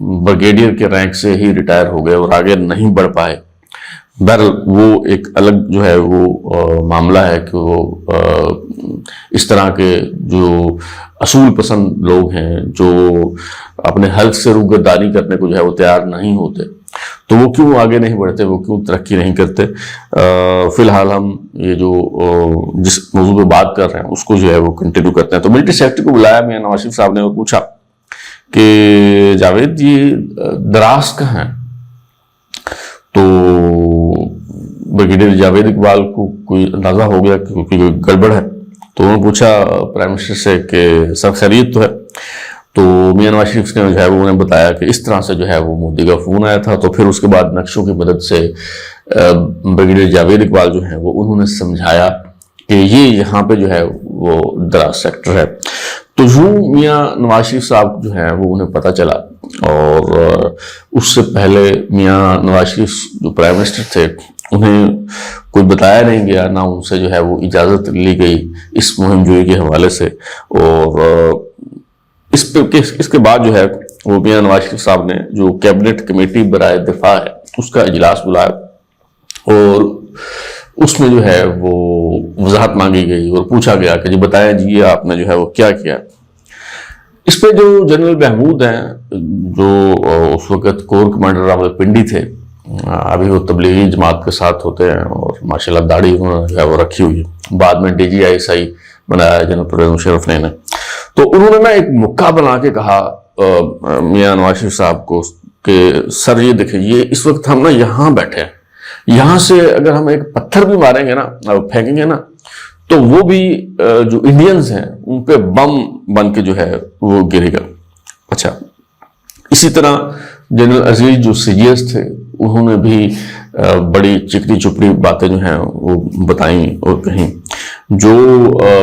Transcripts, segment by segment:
Brigadier کے rank سے ہی retire ہو گئے اور آگے نہیں بڑھ پائے. بہرحال وہ ایک الگ جو ہے وہ معاملہ ہے کہ وہ اس طرح کے جو اصول پسند لوگ ہیں جو اپنے حلق سے روگردانی کرنے کو جو ہے وہ تیار نہیں ہوتے, تو وہ کیوں آگے نہیں بڑھتے, وہ کیوں ترقی نہیں کرتے. فی الحال ہم یہ جو جس موضوع پہ بات کر رہے ہیں اس کو جو ہے وہ کنٹینیو کرتے ہیں. تو ملٹری سیکرٹری کو بلایا میاں نواز شریف صاحب نے اور پوچھا کہ جاوید یہ دراز کہاں ہیں. تو بریگیڈیئر جاوید اقبال کو کوئی اندازہ ہو گیا کہ کوئی گڑبڑ ہے, تو انہوں نے پوچھا پرائم منسٹر سے کہ سب خیریت تو ہے. تو میاں نواز شریف نے جو ہے وہ انہیں بتایا کہ اس طرح سے جو ہے وہ مودی کا فون آیا تھا. تو پھر اس کے بعد نقشوں کی مدد سے بریگیڈیئر جاوید اقبال جو ہیں وہ انہوں نے سمجھایا کہ یہ یہاں پہ جو ہے وہ دراز سیکٹر ہے. تو یوں میاں نواز شریف صاحب جو ہیں وہ انہیں پتہ چلا, اور اس سے پہلے میاں نواز شریف جو پرائم منسٹر تھے انہیں کوئی بتایا نہیں گیا, نہ ان سے جو ہے وہ اجازت لی گئی اس مہم جوئی کے حوالے سے. اور اس کے بعد جو ہے وہ میاں نواز شریف صاحب نے جو کیبنٹ کمیٹی برائے دفاع ہے اس کا اجلاس بلایا, اور اس میں جو ہے وہ وضاحت مانگی گئی اور پوچھا گیا کہ جی بتائیں جی یہ آپ نے جو ہے وہ کیا کیا. اس پہ جو جنرل محمود ہیں جو اس وقت کور کمانڈر راولپنڈی تھے, ابھی وہ تبلیغی جماعت کے ساتھ ہوتے ہیں اور ماشاءاللہ داڑھی انہوں نے جو ہے وہ رکھی ہوئی ہے, بعد میں D G I S I بنایا جنرل پرویز مشرف نے. تو انہوں نے نا ایک مکہ بنا کے کہا میاں نواز شریف صاحب کو کہ سر یہ دیکھیں یہ اس وقت ہم نا یہاں بیٹھے ہیں, یہاں سے اگر ہم ایک پتھر بھی ماریں گے نا پھینکیں گے نا تو وہ بھی جو انڈینز ہیں ان پہ بم بن کے جو ہے وہ گرے گا. اچھا, اسی طرح جنرل عزیز جو سی جی ایس تھے انہوں نے بھی بڑی چکنی چپڑی باتیں جو ہیں وہ بتائیں اور کہیں. جو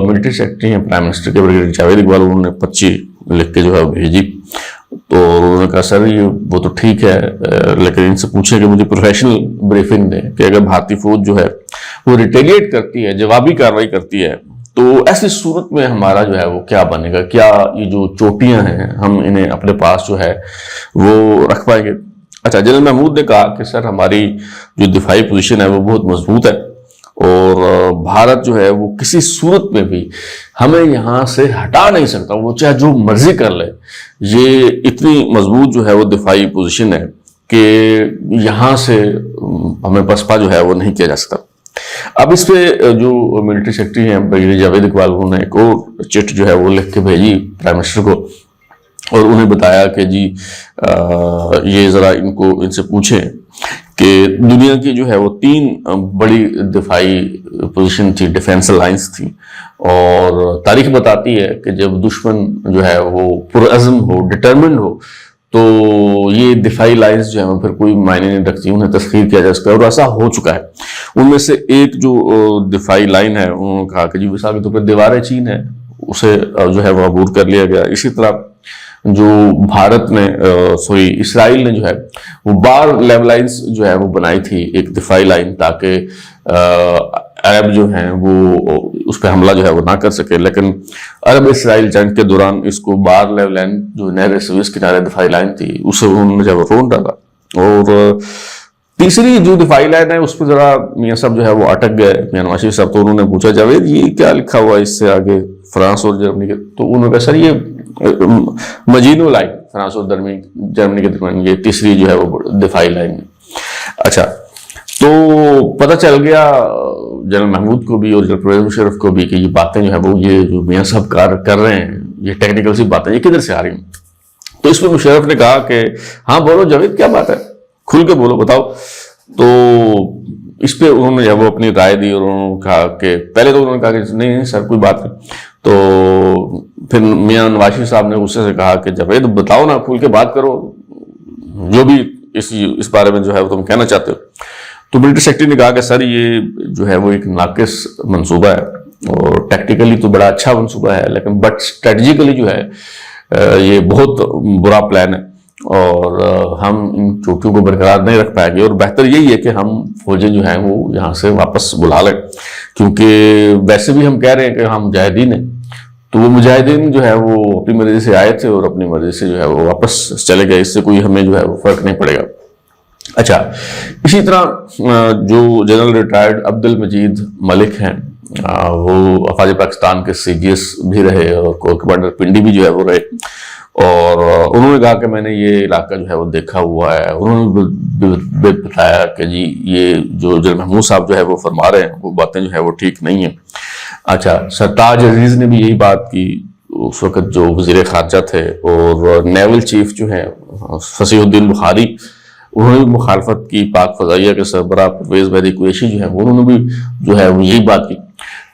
ملٹری سیکرٹری ہیں پرائم منسٹر کے بریگیڈیئر جاوید اقبال, انہوں نے پرچی لکھ کے جو ہے بھیجی. تو انہوں نے کہا سر یہ وہ تو ٹھیک ہے لیکن ان سے پوچھیں کہ مجھے پروفیشنل بریفنگ دیں کہ اگر بھارتی فوج جو ہے وہ ریٹیلیٹ کرتی ہے, جوابی کارروائی کرتی ہے, تو ایسی صورت میں ہمارا جو ہے وہ کیا بنے گا, کیا یہ جو چوٹیاں ہیں ہم انہیں اپنے پاس جو ہے وہ رکھ پائیں گے. اچھا, جنرل محمود نے کہا کہ سر ہماری جو دفاعی پوزیشن ہے وہ بہت مضبوط ہے اور بھارت جو ہے وہ کسی صورت میں بھی ہمیں یہاں سے ہٹا نہیں سکتا, وہ چاہے جو مرضی کر لے. یہ اتنی مضبوط جو ہے وہ دفاعی پوزیشن ہے کہ یہاں سے ہمیں پسپا جو ہے وہ نہیں کیا جا سکتا. اب اس پہ جو ملٹری سیکرٹری ہیں بریگیڈیئر جاوید اقبال, انہوں نے ایک اور چٹ جو ہے وہ لکھ کے بھیجی پرائم منسٹر کو اور انہیں بتایا کہ جی یہ ذرا ان سے پوچھیں کہ دنیا کی جو ہے وہ 3 بڑی دفاعی پوزیشن تھی, ڈیفینس لائنز تھی, اور تاریخ بتاتی ہے کہ جب دشمن جو ہے وہ پرعزم ہو, ڈٹرمنڈ ہو, تو یہ دفاعی لائنز جو ہیں پھر کوئی معنی نہیں رکھتی, انہیں تسخیر کیا جا سکتا ہے, اور ایسا ہو چکا ہے. ان میں سے ایک جو دفاعی لائن ہے انہوں نے کہا کہ جی مثال کے طور پر دیوار چین ہے, اسے جو ہے وہ عبور کر لیا گیا. اسی طرح جو بھارت نے اسرائیل نے جو ہے وہ بار لیول لائنز جو ہے وہ بنائی تھی ایک دفاعی لائن, تاکہ عرب جو ہیں وہ اس پہ حملہ جو ہے وہ نہ کر سکے. لیکن عرب اسرائیل جنگ کے دوران اس کو بار لیول لائن جو نہر سویس کنارے دفاعی لائن تھی اسے انہوں نے جو ہے وہ رون ڈالا. اور تیسری جو دفاعی لائن ہے اس پہ ذرا میاں صاحب جو ہے وہ اٹک گئے, میاں نواز شریف صاحب. تو انہوں نے پوچھا جاوید یہ کیا لکھا ہوا اس سے آگے فرانس اور جرمنی کے, تو انہوں نے کہا سر یہ مجینو لائن فرانس اور جرمنی کے درمیان یہ تیسری جو ہے وہ دفاعی لائن. اچھا, تو پتہ چل گیا جنرل محمود کو بھی اور جنرل پرویز مشرف کو بھی کہ یہ باتیں جو ہے وہ یہ جو میاں صاحب کر رہے ہیں یہ ٹیکنیکل سی باتیں یہ کدھر سے آ رہی ہیں. تو اس پہ مشرف نے کہا کہ ہاں بولو جاوید کیا بات ہے, کھل کے بولو بتاؤ. تو اس پہ انہوں نے جب وہ اپنی رائے دی اور انہوں نے کہا کہ پہلے تو انہوں نے کہا کہ نہیں سر کوئی بات نہیں. تو پھر میاں نواز شریف صاحب نے غصے سے کہا کہ جاوید بتاؤ نا, کھل کے بات کرو, جو بھی اس بارے میں جو ہے وہ تم کہنا چاہتے ہو. تو ملٹری سیکرٹری نے کہا کہ سر یہ جو ہے وہ ایک ناقص منصوبہ ہے اور ٹیکٹیکلی تو بڑا اچھا منصوبہ ہے, لیکن بٹ اسٹریٹجیکلی جو ہے یہ بہت برا پلان ہے اور ہم ان چوٹیوں کو برقرار نہیں رکھ پائیں گے. اور بہتر یہی ہے کہ ہم فوجیں جو ہیں وہ یہاں سے واپس بلا لیں, کیونکہ ویسے بھی ہم کہہ رہے ہیں کہ ہم مجاہدین ہیں, تو وہ مجاہدین جو ہے وہ اپنی مرضی سے آئے تھے اور اپنی مرضی سے جو ہے وہ واپس چلے گئے، اس سے کوئی ہمیں جو ہے وہ فرق نہیں پڑے گا۔ اچھا، اسی طرح جو جنرل ریٹائرڈ عبد المجید ملک ہیں، وہ افواج پاکستان کے CGS بھی رہے اور کور کمانڈر پنڈی بھی جو ہے وہ رہے، اور انہوں نے کہا کہ میں نے یہ علاقہ جو ہے وہ دیکھا ہوا ہے۔ انہوں نے بتایا کہ جی یہ جو جنرل محمود صاحب جو ہے وہ فرما رہے ہیں وہ باتیں جو ہے وہ ٹھیک نہیں ہیں۔ اچھا، سرتاج عزیز نے بھی یہی بات کی، اس وقت جو وزیر خارجہ تھے، اور نیول چیف جو ہے فصیح الدین بخاری، انہوں نے بھی مخالفت کی۔ پاک فضائیہ کے سربراہ پرویز مہدی قریشی جو ہے انہوں نے بھی جو ہے وہ یہی بات کی۔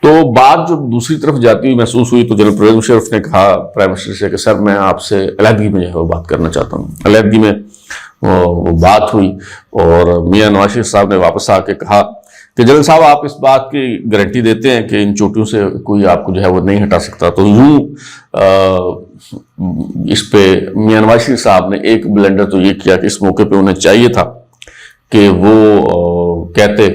تو بات جو دوسری طرف جاتی ہوئی محسوس ہوئی تو جنرل پرویز مشرف نے کہا پرائم منسٹر سے کہ سر میں آپ سے علیحدگی میں جو ہے وہ بات کرنا چاہتا ہوں۔ علیحدگی میں وہ بات ہوئی اور میاں نواز شریف صاحب نے واپس آ کے کہا کہ جنرل صاحب آپ اس بات کی گارنٹی دیتے ہیں کہ ان چوٹیوں سے کوئی آپ کو جو ہے وہ نہیں ہٹا سکتا؟ تو یوں اس پہ میاں نواز شریف صاحب نے ایک بلنڈر تو یہ کیا کہ اس موقع پہ انہیں چاہیے تھا کہ وہ کہتے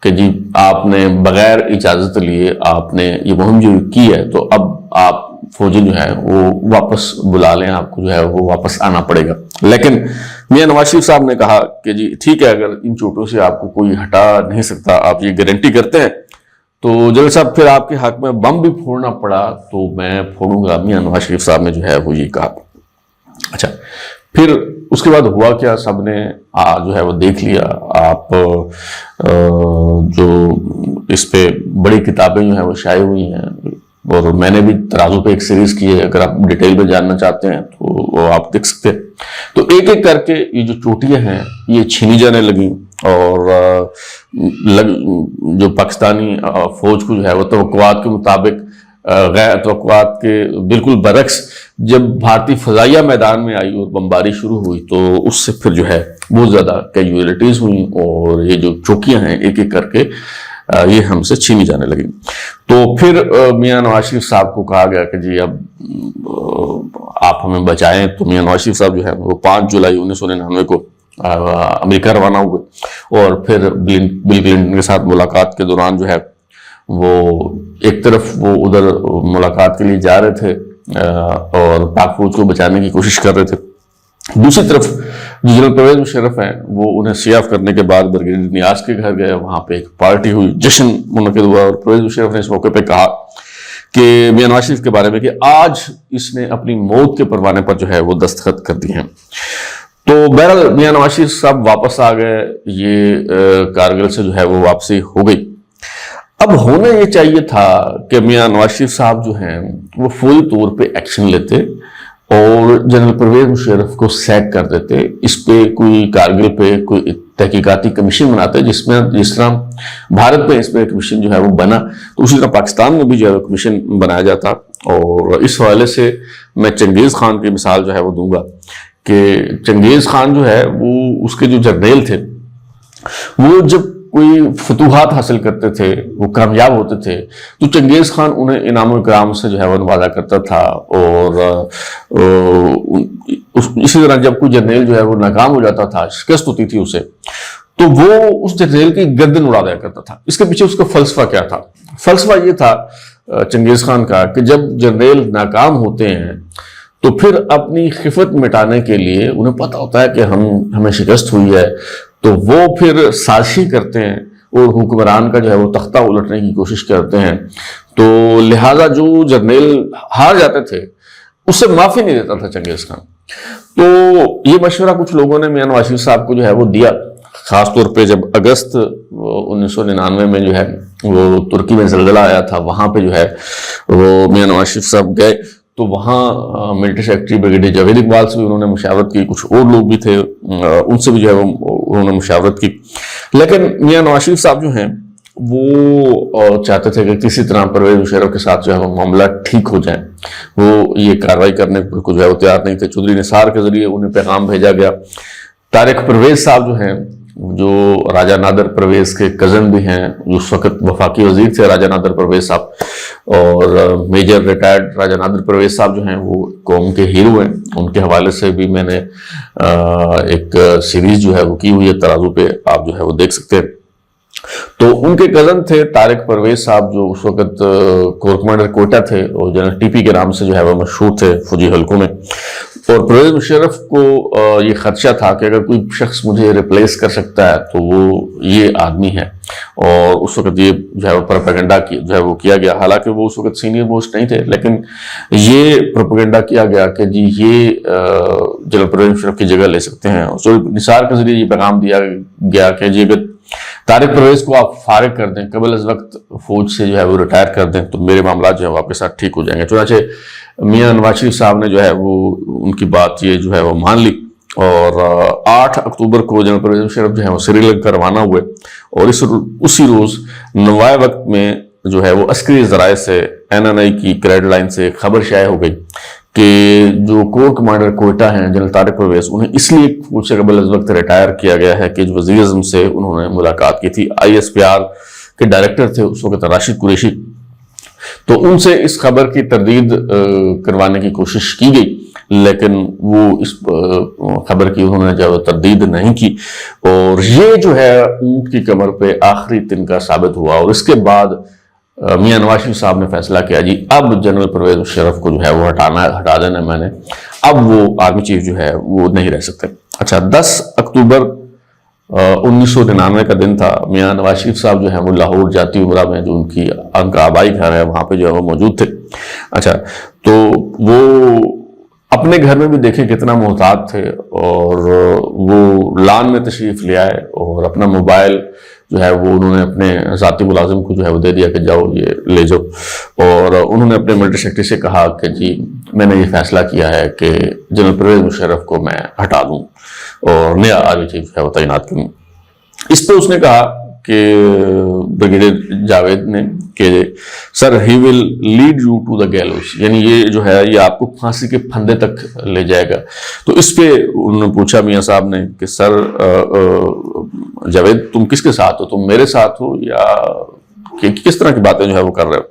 کہ جی آپ نے بغیر اجازت لیے آپ نے یہ مہم جو کی ہے، تو اب آپ فوجی جو ہے وہ واپس بلا لیں، آپ کو جو ہے وہ واپس آنا پڑے گا۔ لیکن میاں نواز شریف صاحب نے کہا کہ جی ٹھیک ہے، اگر ان چوٹوں سے آپ کو کوئی ہٹا نہیں سکتا، آپ یہ گارنٹی کرتے ہیں، تو جنرل صاحب پھر آپ کے حق میں بم بھی پھوڑنا پڑا تو میں پھوڑوں گا۔ میاں نواز شریف صاحب نے جو ہے وہ یہ کہا۔ اچھا، پھر اس کے بعد ہوا کیا، سب نے جو ہے وہ دیکھ لیا۔ آپ جو اس پہ بڑی کتابیں جو ہیں وہ شائع ہوئی ہیں، اور میں نے بھی ترازو پہ ایک سیریز کی ہے، اگر آپ ڈیٹیل میں جاننا چاہتے ہیں تو وہ آپ دیکھ سکتے ہیں۔ تو ایک ایک کر کے یہ جو چوٹیاں ہیں یہ چھینی جانے لگیں، اور جو پاکستانی فوج کو جو ہے وہ توقعات کے مطابق غیر توقعات کے بالکل برعکس جب بھارتی فضائیہ میدان میں آئی اور بمباری شروع ہوئی تو اس سے پھر جو ہے بہت زیادہ کیجویلٹیز ہوئیں، اور یہ جو چوکیاں ہیں ایک ایک کر کے یہ ہم سے چھینی جانے لگیں۔ تو پھر میاں نواز شریف صاحب کو کہا گیا کہ جی اب آپ ہمیں بچائیں۔ تو میاں نواز شریف صاحب جو ہے وہ 5 جولائی 1999 کو امریکہ روانہ ہوئے، اور پھر بل کلنٹن کے ساتھ ملاقات کے دوران جو ہے وہ ایک طرف وہ ادھر ملاقات کے لیے جا رہے تھے اور پاک فوج کو بچانے کی کوشش کر رہے تھے، دوسری طرف جو جنرل پرویز مشرف ہیں وہ انہیں سیاف کرنے کے بعد بریگیڈیئر نیاز کے گھر گئے، وہاں پہ ایک پارٹی ہوئی، جشن منعقد ہوا، اور پرویز مشرف نے اس موقع پہ کہا کہ میاں نواز شریف کے بارے میں کہ آج اس نے اپنی موت کے پروانے پر جو ہے وہ دستخط کر دی ہیں۔ تو بہرحال میاں نواز شریف صاحب واپس آ گئے، یہ کارگل سے جو ہے وہ واپسی ہو گئی۔ اب ہونا یہ چاہیے تھا کہ میاں نواز شریف صاحب جو ہیں وہ فوری طور پہ ایکشن لیتے اور جنرل پرویز مشرف کو سیک کر دیتے، اس پہ کوئی کارگل پہ کوئی تحقیقاتی کمیشن بناتے، جس طرح بھارت میں اس پہ کمیشن جو ہے وہ بنا، تو اسی طرح پاکستان میں بھی جو ہے کمیشن بنایا جاتا۔ اور اس حوالے سے میں چنگیز خان کی مثال جو ہے وہ دوں گا کہ چنگیز خان جو ہے وہ اس کے جو جرنیل تھے وہ جب کوئی فتوحات حاصل کرتے تھے، وہ کامیاب ہوتے تھے، تو چنگیز خان انہیں انعام و اکرام سے جو ہے وہ نوازا کرتا تھا، اور اسی طرح جب کوئی جرنیل جو ہے وہ ناکام ہو جاتا تھا، شکست ہوتی تھی اسے، تو وہ اس جرنیل کی گردن اڑا دیا کرتا تھا۔ اس کے پیچھے اس کا فلسفہ کیا تھا؟ فلسفہ یہ تھا چنگیز خان کا کہ جب جرنیل ناکام ہوتے ہیں تو پھر اپنی خفت مٹانے کے لیے انہیں پتہ ہوتا ہے کہ ہمیں شکست ہوئی ہے، تو وہ پھر سازشی کرتے ہیں اور حکمران کا جو ہے وہ تختہ الٹنے کی کوشش کرتے ہیں۔ تو لہٰذا جو جرنیل ہار جاتے تھے اس سے معافی نہیں دیتا تھا چنگیز خان۔ تو یہ مشورہ کچھ لوگوں نے میاں نواز شریف صاحب کو جو ہے وہ دیا، خاص طور پہ جب اگست 1999 میں جو ہے وہ ترکی میں زلزلہ آیا تھا، وہاں پہ جو ہے وہ میاں نواز شریف صاحب گئے، تو وہاں military secretary brigadier Javed Iqbal سے بھی انہوں نے مشاورت کی، کچھ اور لوگ بھی تھے ان سے بھی جو ہے انہوں نے مشاورت کی، لیکن میاں نواز شریف صاحب جو ہیں وہ چاہتے تھے کہ کسی طرح پرویز مشرف کے ساتھ جو ہے وہ معاملہ ٹھیک ہو جائیں، وہ یہ کارروائی کرنے کو جو ہے وہ تیار نہیں تھے۔ چودھری نثار کے ذریعے انہیں پیغام بھیجا گیا۔ طارق پرویز صاحب جو ہیں، جو راجہ نادر پرویز کے کزن بھی ہیں، جو اس وقت وفاقی وزیر تھے راجہ نادر پرویز صاحب، اور میجر ریٹائرڈ راجہ نادر پرویز صاحب جو ہیں وہ قوم کے ہیرو ہیں، ان کے حوالے سے بھی میں نے ایک سیریز جو ہے وہ کی ہوئی ہے ترازو پہ، آپ جو ہے وہ دیکھ سکتے ہیں۔ تو ان کے کزن تھے طارق پرویز صاحب، جو اس وقت کور کمانڈر کوئٹہ تھے اور جنرل ٹی پی کے نام سے جو ہے وہ مشہور تھے فوجی حلقوں میں. اور پرویز مشرف کو یہ خدشہ تھا کہ اگر کوئی شخص مجھے ریپلیس کر سکتا ہے تو وہ یہ آدمی ہے. اور اس وقت یہ جو ہے وہ پروپیگنڈا جو ہے وہ کیا گیا، حالانکہ وہ اس وقت سینئر موسٹ نہیں تھے، لیکن یہ پروپیگنڈا کیا گیا کہ جی یہ جنرل پرویز مشرف کی جگہ لے سکتے ہیں. اور نثار کے ذریعے یہ پیغام دیا گیا کہ جی اگر طارق پرویز کو آپ فارغ کر دیں، قبل از وقت فوج سے جو ہے وہ ریٹائر کر دیں، تو میرے معاملات جو ہے وہ آپ کے ساتھ ٹھیک ہو جائیں گے. چنانچہ میاں نواز شریف صاحب نے جو ہے وہ ان کی بات یہ جو ہے وہ مان لی، اور 8 اکتوبر کو جنرل پرویز مشرف جو ہے وہ سری لنکا روانہ ہوئے. اور اسی روز نوائے وقت میں جو ہے وہ عسکری ذرائع سے NNI کی کریڈ لائن سے خبر شائع ہو گئی کہ جو کور کمانڈر کوئٹہ ہیں جنرل طارق پرویز، انہیں اس لیے فوج سے قبل از وقت ریٹائر کیا گیا ہے کہ جو وزیر اعظم سے انہوں نے ملاقات کی تھی. ISPR کے ڈائریکٹر تھے اس وقت راشد قریشی، تو ان سے اس خبر کی تردید کروانے کی کوشش کی گئی، لیکن وہ اس خبر کی انہوں نے جو تردید نہیں کی. اور یہ جو ہے اونٹ کی کمر پہ آخری تنکا ثابت ہوا. اور اس کے بعد میاں نواز شریف صاحب نے فیصلہ کیا جی اب جنرل پرویز مشرف کو جو ہے وہ ہٹا دینا میں نے، اب وہ آرمی چیف جو ہے وہ نہیں رہ سکتے. اچھا 10 اکتوبر 1999 کا دن تھا. میاں نواز شریف صاحب جو ہے وہ لاہور جاتی عمرہ میں، جو ان کا آبائی گھر ہے وہاں پہ جو ہے وہ موجود تھے. اچھا تو وہ اپنے گھر میں بھی دیکھیں کتنا محتاط تھے، اور وہ لان میں تشریف لے آئے اور اپنا موبائل جو ہے وہ انہوں نے اپنے ذاتی ملازم کو جو ہے وہ دے دیا کہ جاؤ یہ لے جاؤ. اور انہوں نے اپنے ملٹری سیکرٹری سے کہا کہ جی میں نے یہ فیصلہ کیا ہے کہ جنرل پرویز مشرف کو میں ہٹا دوں اور نیا آرمی چیف جو ہے وہ تعینات کروں. اس پہ اس نے کہا کہ بریگیڈیئر جاوید نے کہ sir he will lead you to the gallows, یعنی یہ جو ہے یہ آپ کو پھانسی کے پھندے تک لے جائے گا. تو اس پہ انہوں نے پوچھا میاں صاحب نے کہ سر جاوید تم کس کے ساتھ ہو، تم میرے ساتھ ہو یا کس طرح کی باتیں جو ہے وہ کر رہے ہو؟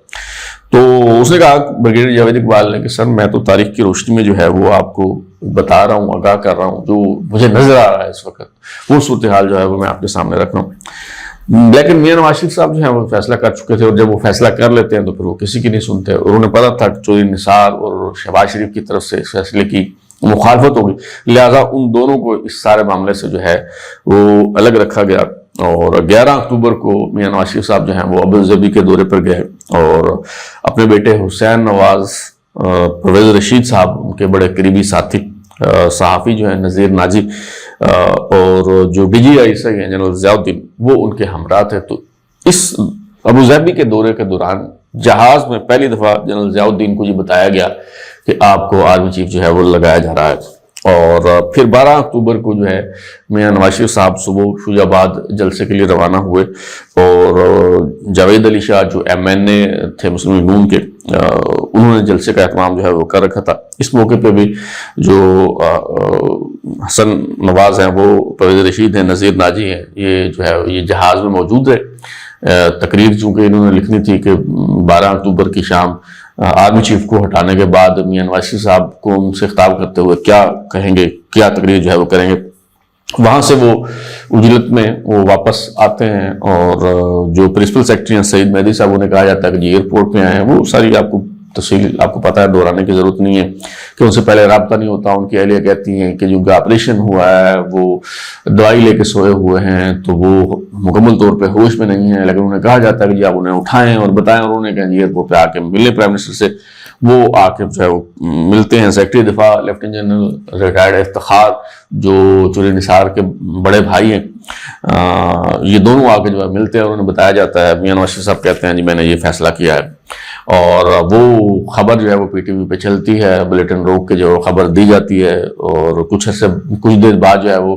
تو اس نے کہا بریگیڈیئر جاوید اقبال نے کہ سر میں تو تاریخ کی روشنی میں جو ہے وہ آپ کو بتا رہا ہوں، آگاہ کر رہا ہوں، جو مجھے نظر آ رہا ہے اس وقت وہ صورتحال جو ہے وہ میں آپ کے سامنے رکھ رہا ہوں. لیکن میاں نواز شریف صاحب جو ہیں وہ فیصلہ کر چکے تھے، اور جب وہ فیصلہ کر لیتے ہیں تو پھر وہ کسی کی نہیں سنتے. اور انہیں پتا تھا کہ چودھری نثار اور شہباز شریف کی طرف سے اس فیصلے کی مخالفت ہوگی، لہٰذا ان دونوں کو اس سارے معاملے سے جو ہے وہ الگ رکھا گیا. اور 11 اکتوبر کو میاں نواز شریف صاحب جو ہیں وہ ابوظہبی کے دورے پر گئے، اور اپنے بیٹے حسین نواز پرویز رشید صاحب، ان کے بڑے قریبی ساتھی صحافی جو ہیں نذیر ناجی، اور جو DGI ہیں جنرل ضیاء الدین، وہ ان کے ہمراہ تھے. تو اس ابوظہبی کے دورے کے دوران جہاز میں پہلی دفعہ جنرل ضیاء الدین کو یہ بتایا گیا کہ آپ کو آرمی چیف جو ہے وہ لگایا جا رہا ہے. اور پھر 12 اکتوبر کو جو ہے میاں نواز شریف صاحب صبح شوجہ آباد جلسے کے لیے روانہ ہوئے، اور جاوید علی شاہ جو MNA تھے مسلم لیگ نون کے، انہوں نے جلسے کا اہتمام جو ہے وہ کر رکھا تھا. اس موقع پہ بھی جو حسن نواز ہیں وہ پرویز رشید ہیں، نذیر ناجی ہیں، یہ جو ہے یہ جہاز میں موجود رہے. تقریر چونکہ انہوں نے لکھنی تھی کہ 12 اکتوبر کی شام آرمی چیف کو ہٹانے کے بعد میاں نواز شریف صاحب کو ان سے خطاب کرتے ہوئے کیا کہیں گے، کیا تقریر جو ہے وہ کریں گے. وہاں سے وہ اجلت میں وہ واپس آتے ہیں، اور جو پرنسپل سیکرٹری ہیں سعید مہدی صاحب، انہیں کہا جاتا ہے کہ جی ایئرپورٹ پہ آئے ہیں. وہ ساری آپ کو تفصیل آپ کو پتہ ہے، دہرانے کی ضرورت نہیں ہے کہ ان سے پہلے رابطہ نہیں ہوتا. ان کی اہلیہ کہتی ہیں کہ جو ان کا آپریشن ہوا ہے وہ دوائی لے کے سوئے ہوئے ہیں، تو وہ مکمل طور پہ ہوش میں نہیں ہیں، لیکن انہیں کہا جاتا ہے کہ جی آپ انہیں اٹھائیں اور بتائیں. اور انہوں نے کہا جی ایئرپورٹ پہ آ کے ملے پرائم منسٹر سے. وہ آ کے جو ہے وہ ملتے ہیں. سیکرٹری دفاع لیفٹیننٹ جنرل ریٹائرڈ افتخار جو چودھری نثار کے بڑے بھائی ہیں، یہ دونوں آ کے جو ہے ملتے ہیں. اور انہیں بتایا جاتا ہے، میاں نواز شریف صاحب کہتے ہیں جی میں نے یہ فیصلہ کیا ہے. اور وہ خبر جو ہے وہ PTV پہ چلتی ہے، بلیٹن روک کے جو خبر دی جاتی ہے. اور کچھ دیر بعد جو ہے وہ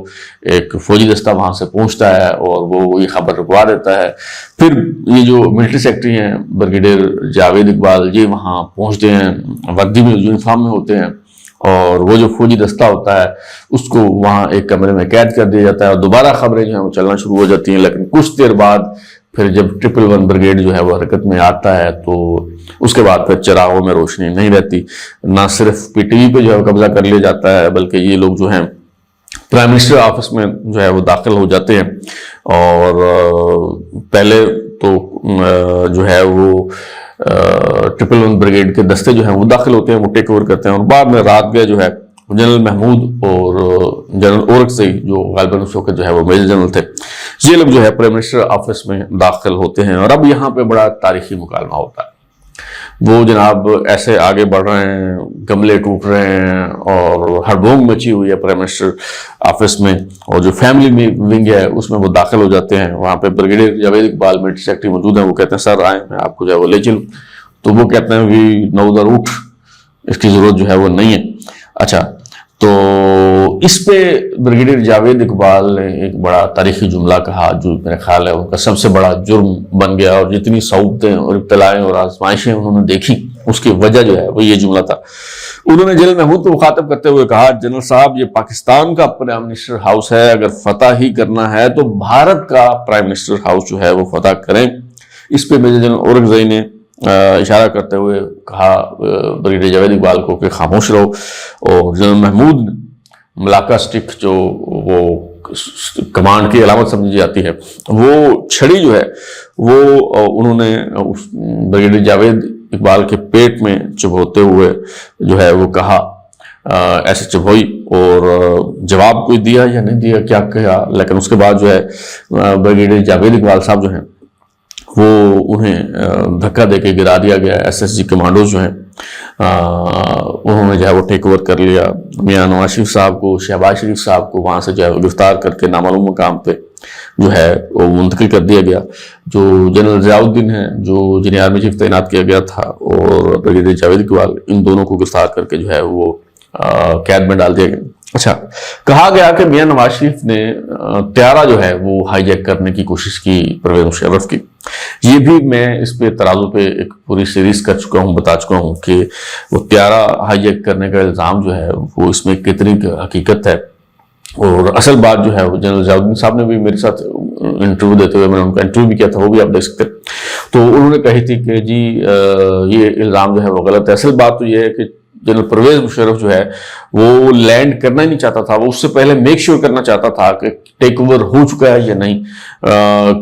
ایک فوجی دستہ وہاں سے پہنچتا ہے اور وہ یہ خبر رکوا دیتا ہے. پھر یہ جو ملٹری سیکرٹری ہیں بریگیڈیئر جاوید اقبال، یہ وہاں پہنچتے ہیں، وردی میں یونیفارم میں ہوتے ہیں، اور وہ جو فوجی دستہ ہوتا ہے اس کو وہاں ایک کمرے میں قید کر دیا جاتا ہے. اور دوبارہ خبریں جو ہیں وہ چلنا شروع ہو جاتی ہیں. لیکن کچھ دیر بعد پھر جب 111 بریگیڈ جو ہے وہ حرکت میں آتا ہے، تو اس کے بعد پھر چراغوں میں روشنی نہیں رہتی. نہ صرف PTV پہ جو ہے قبضہ کر لیا جاتا ہے، بلکہ یہ لوگ جو ہیں پرائم منسٹر آفس میں جو ہے وہ داخل ہو جاتے ہیں، اور پہلے تو جو ہے وہ 111 بریگیڈ کے دستے جو ہیں وہ داخل ہوتے ہیں، وہ ٹیک اوور کرتے ہیں، اور بعد میں رات گئے جو ہے جنرل محمود اور جنرل اورکزئی جو غالباً اس وقت جو ہے وہ میجر جنرل تھے، یہ لوگ جو ہے پرائم منسٹر آفس میں داخل ہوتے ہیں۔ اور اب یہاں پہ بڑا تاریخی مکالمہ ہوتا ہے۔ وہ جناب ایسے آگے بڑھ رہے ہیں، گملے ٹوٹ رہے ہیں، اور ہڑبونگ مچی ہوئی ہے پرائم منسٹر آفس میں، اور جو فیملی ونگ ہے اس میں وہ داخل ہو جاتے ہیں۔ وہاں پہ brigadier Javed Iqbal military secretary موجود ہیں، وہ کہتے ہیں سر آئیں، میں آپ کو جو ہے وہ لے چلوں، تو وہ کہتے ہیں بھی نو ادھر اٹھ، اس کی ضرورت جو ہے وہ نہیں ہے۔ اچھا، تو اس پہ بریگیڈیئر جاوید اقبال نے ایک بڑا تاریخی جملہ کہا، جو میرے خیال ہے ان کا سب سے بڑا جرم بن گیا، اور جتنی صعوبتیں اور ابتلائیں اور آزمائشیں انہوں نے دیکھی اس کی وجہ جو ہے وہ یہ جملہ تھا۔ انہوں نے جنرل محمود کو مخاطب کرتے ہوئے کہا، جنرل صاحب یہ پاکستان کا پرائم منسٹر ہاؤس ہے، اگر فتح ہی کرنا ہے تو بھارت کا پرائم منسٹر ہاؤس جو ہے وہ فتح کریں۔ اس پہ میجر جنرل اورکزئی نے اشارہ کرتے ہوئے کہا بریگیڈیئر جاوید اقبال کو کہ خاموش رہو، اور جنرل محمود نے ملاقہ سٹک جو وہ کمانڈ کی علامت سمجھی جاتی ہے، وہ چھڑی جو ہے وہ انہوں نے بریگیڈیئر جاوید اقبال کے پیٹ میں چبھوتے ہوئے جو ہے وہ کہا، ایسے چبھوئی، اور جواب کوئی دیا یا نہیں دیا کیا کہا، لیکن اس کے بعد جو ہے بریگیڈیئر جاوید اقبال صاحب جو ہیں وہ انہیں دھکا دے کے گرا دیا گیا۔ ایس ایس جی کمانڈوز جو ہیں انہوں نے جو ہے وہ ٹیک اوور کر لیا۔ میاں نواز شریف صاحب کو، شہباز شریف صاحب کو وہاں سے جو ہے گرفتار کر کے نامعلوم مقام پہ جو ہے وہ منتقل کر دیا گیا۔ جو جنرل ضیاء الدین ہیں جو جنہیں آرمی چیف تعینات کیا گیا تھا، اور بریگیڈیئر جاوید اقبال، ان دونوں کو گرفتار کر کے جو ہے وہ قید میں ڈال دیا گیا۔ اچھا، کہا گیا کہ میاں نواز شریف نے طیارہ جو ہے وہ ہائی جیک کرنے کی کوشش کی پرویز مشرف کی۔ یہ بھی میں اس پہ ترازو پہ ایک پوری سیریز کر چکا ہوں، بتا چکا ہوں کہ وہ طیارہ ہائی جیک کرنے کا الزام جو ہے وہ اس میں کتنی حقیقت ہے، اور اصل بات جو ہے وہ جنرل ضیاء الدین صاحب نے بھی میرے ساتھ انٹرویو دیتے ہوئے، میں نے ان کا انٹرویو بھی کیا تھا، وہ بھی آپ دیکھ سکتے ہیں، تو انہوں نے کہی تھی کہ جی یہ الزام جو ہے وہ غلط ہے۔ اصل بات تو یہ ہے کہ جنرل پرویز مشرف جو ہے وہ لینڈ کرنا ہی نہیں چاہتا تھا، وہ اس سے پہلے میک شیور کرنا چاہتا تھا کہ ٹیک اوور ہو چکا ہے یا نہیں،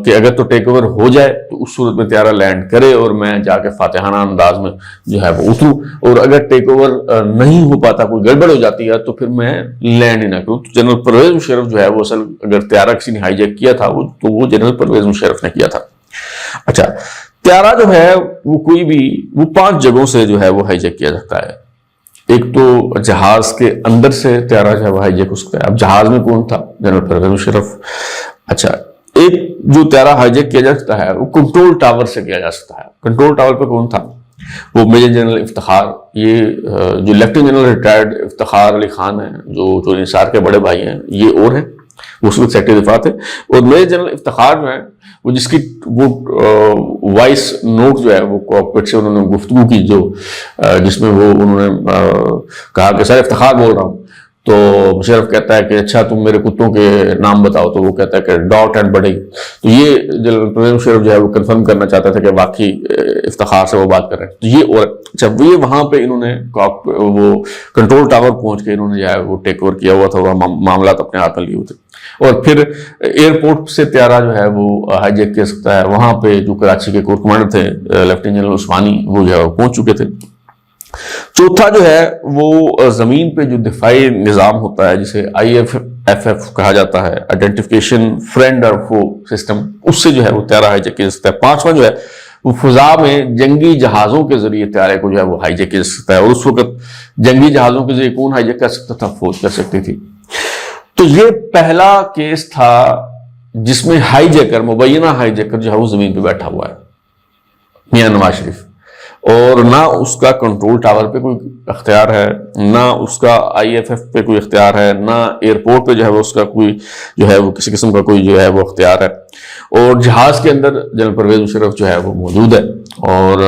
کہ اگر تو ٹیک اوور ہو جائے تو اس صورت میں طیارہ لینڈ کرے اور میں جا کے فاتحانہ انداز میں جو ہے وہ اتروں، اور اگر ٹیک اوور نہیں ہو پاتا، کوئی گڑبڑ ہو جاتی ہے، تو پھر میں لینڈ ہی نہ کروں۔ تو جنرل پرویز مشرف جو ہے وہ اصل اگر طیارہ کسی نے ہائی جیک کیا تھا تو وہ جنرل پرویز مشرف نے کیا تھا۔ اچھا، طیارہ جو ہے وہ کوئی بھی وہ 5 جگہوں سے جو ہے وہ ہائی جیک کیا جاتا ہے۔ ایک تو جہاز کے اندر سے طیارہ جو ہے وہ ہائی جیک ہو سکتا ہے۔ اب جہاز میں کون تھا؟ جنرل پرویز مشرف۔ اچھا، ایک جو طیارہ ہائی جیک کیا جا سکتا ہے وہ کنٹرول ٹاور سے کیا جا سکتا ہے۔ کنٹرول ٹاور پہ کون تھا؟ وہ میجر جنرل افتخار، یہ جو lieutenant general retired Iftikhar Ali Khan ہیں، جو نثار کے بڑے بھائی ہیں، یہ اور ہیں، وہ اس وقت سیکرٹری دفاع تھے، اور میجر جنرل افتخار جو ہیں وہ جس کی وہ وائس نوٹ جو ہے وہ کاکپٹ سے انہوں نے گفتگو کی، جو جس میں وہ انہوں نے کہا کہ سر افتخار بول رہا ہوں، تو مشرف کہتا ہے کہ اچھا تم میرے کتوں کے نام بتاؤ، تو وہ کہتا ہے کہ ڈاٹ اینڈ بڈی۔ تو یہ جنرل پرویز مشرف جو ہے وہ کنفرم کرنا چاہتا تھا کہ واقعی افتخار سے وہ بات کر رہے ہیں۔ تو یہ اور اچھا، یہ وہاں پہ انہوں نے وہ کنٹرول ٹاور پہنچ کے انہوں نے جو ہے وہ ٹیک اوور کیا ہوا تھا، وہ معاملات اپنے ہاتھ میں لیے ہوئے تھے، اور پھر ایئرپورٹ سے طیارہ جو ہے وہ ہائی جیک کر سکتا ہے۔ وہاں پہ جو کراچی کے کور کمانڈر تھے لیفٹیننٹ جنرل عثمانی، وہ جو ہے وہ پہنچ چکے تھے۔ چوتھا جو ہے وہ زمین پہ جو دفاعی نظام ہوتا ہے، جسے IFF کہا جاتا ہے، آئیڈینٹیفیکیشن فرینڈ اور فو سسٹم، اس سے جو ہے وہ طیارہ ہائی جیک کر سکتا ہے۔ 5واں جو ہے وہ فضا میں جنگی جہازوں کے ذریعے طیارے کو جو ہے وہ ہائی جیک کر سکتا ہے، اور اس وقت جنگی جہازوں کے ذریعے کون ہائی جیک کر سکتا تھا؟ فوج کر سکتی تھی۔ تو یہ پہلا کیس تھا جس میں ہائی جیکر، مبینہ ہائی جیکر جو ہے وہ زمین پہ بیٹھا ہوا ہے، میاں نواز شریف، اور نہ اس کا کنٹرول ٹاور پہ کوئی اختیار ہے، نہ اس کا IFF پہ کوئی اختیار ہے، نہ ایئرپورٹ پہ جو ہے وہ اس کا کوئی جو ہے وہ کسی قسم کا کوئی جو ہے وہ اختیار ہے، اور جہاز کے اندر جنرل پرویز مشرف جو ہے وہ موجود ہے۔ اور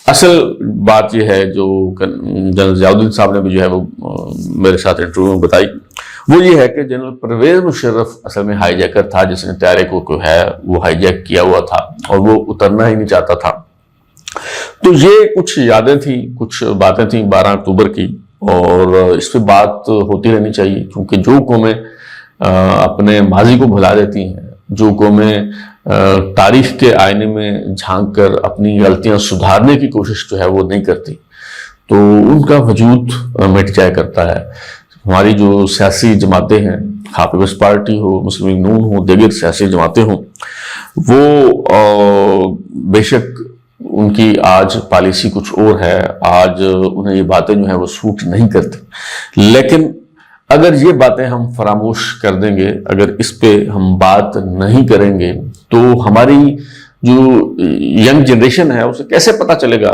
اصل بات یہ ہے جو جنرل ضیاء الدین صاحب نے بھی جو ہے وہ میرے ساتھ انٹرویو میں بتائی، وہ یہ ہے کہ جنرل پرویز مشرف اصل میں ہائی جیکر تھا، جس نے طیارے کو ہے وہ ہائی جیک کیا ہوا تھا، اور وہ اترنا ہی نہیں چاہتا تھا۔ تو یہ کچھ یادیں تھیں، کچھ باتیں تھیں 12 اکتوبر کی، اور اس پہ بات ہوتی رہنی چاہیے، کیونکہ جو قومیں اپنے ماضی کو بھلا دیتی ہیں، جو قومیں تاریخ کے آئینے میں جھانک کر اپنی غلطیاں سدھارنے کی کوشش جو ہے وہ نہیں کرتی، تو ان کا وجود مٹ جایا کرتا ہے۔ ہماری جو سیاسی جماعتیں ہیں، خواہ پیپلز پارٹی ہو، مسلم لیگ نون ہو، دیگر سیاسی جماعتیں ہوں، وہ بے شک ان کی آج پالیسی کچھ اور ہے، آج انہیں یہ باتیں جو ہیں وہ سوٹ نہیں کرتی، لیکن اگر یہ باتیں ہم فراموش کر دیں گے، اگر اس پہ ہم بات نہیں کریں گے، تو ہماری جو ینگ جنریشن ہے اسے کیسے پتہ چلے گا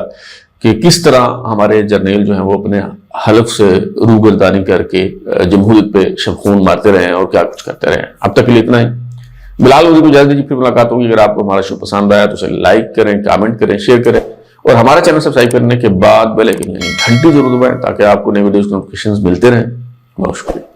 کہ کس طرح ہمارے جرنیل جو ہیں وہ اپنے حلف سے روگردانی کر کے جمہوریت پہ شب خون مارتے رہے ہیں اور کیا کچھ کرتے رہے ہیں۔ اب تک کے لیے اتنا ہی۔ بلال ہوری کو اجازت دیجیے، پھر ملاقات ہوگی۔ اگر آپ کو ہمارا شو پسند آیا تو اسے لائک کریں، کامنٹ کریں، شیئر کریں، اور ہمارا چینل سبسکرائب کرنے کے بعد بیل آئکن یعنی گھنٹی ضرور دبائیں تاکہ آپ کو نئی ویڈیوز کے نوٹیفیکیشنز ملتے رہیں۔ بہت شکریہ۔